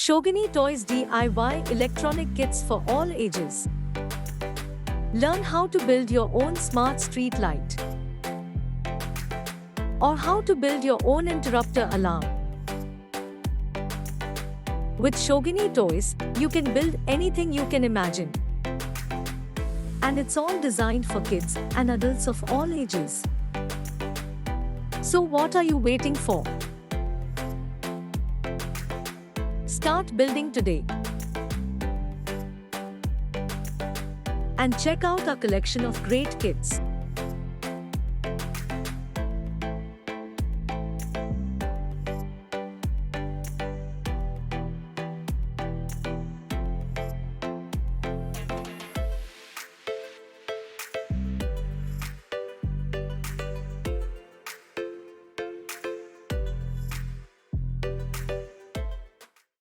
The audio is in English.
Schogini Toys DIY electronic kits for all ages. Learn how to build your own smart street light, or how to build your own interrupter alarm. With Schogini Toys, you can build anything you can imagine. And it's all designed for kids and adults of all ages. So what are you waiting for? Start building today. And check out our collection of great kits.